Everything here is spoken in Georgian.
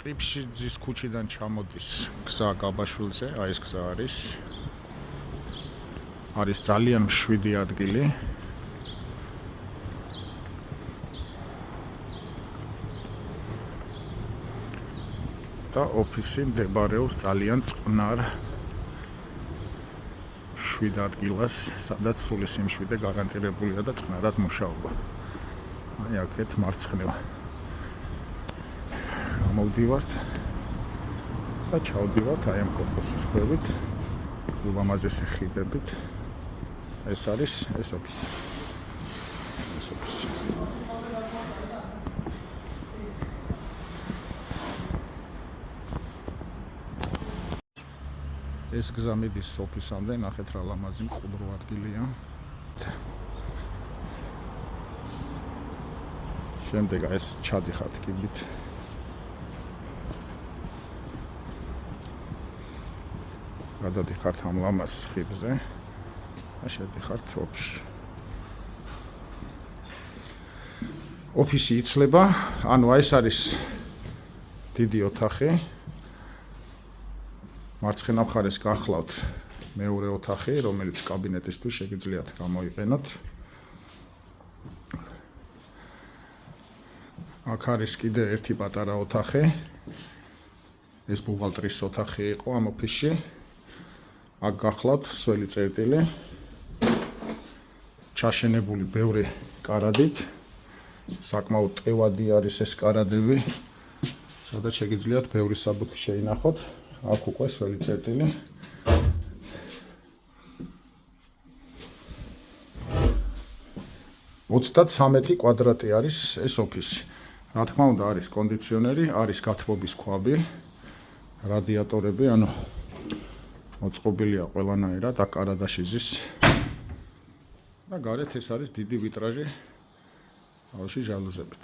ყიფშიძის ქუჩიდან ჩამოდის გზა გაბაშვილზე, აი ეს გზა არის ძალიან მშვიდი ადგილი. და ოფისი მდებარეობს ძალიან წყნარ შვიდ ადგილას, სადაც სული სიმშვიდე გარანტირებულია და წყნარად მუშაობა. აი აქეთ მარცხნივ გამოვდივართ და ჩავდივართ აი ამ კორპუსის ქვევით, ულამაზესი ხიდებით. ეს არის ეს ოფისი. ეს გზა მიდის ოფისამდე, ნახეთ რა ლამაზი მყუდრო ადგილია. შემდეგ ეს ჩადიხართ კიბით. გადადიხართ ამ ლამაზ ხიდზე და შედიხართ ოფისში. ოფისი იცლება, ანუ ეს არის დიდი ოთახი. მარცხენა მხარეს გახლავთ მეორე ოთახი, რომელიც კაბინეტისთვის შეგიძლიათ გამოიყენოთ. აქ არის კიდე ერთი პატარა ოთახი. ეს ბუღალტრის ოთახი იყო ამ ოფისში. აქ გახლავთ სველი წერტილი. ჩაშენებული ბევრი კარადით. საკმაოდ ტევადი არის ეს კარადები, სადაც შეგიძლიათ ბევრი საბუთი შეინახოთ. აქ უკვე სველი წერტილი. $33 კვადრატი არის ეს ოფისი. რა თქმა უნდა, არის კონდიციონერი, არის გათბობის ქვაბი, რადიატორები, ანუ მოწყობილია ყველანაირად, აქ კარადაში ზის. და გარეთ ეს არის დიდი ვიტრაჟი, ბავში ჟალუზებით.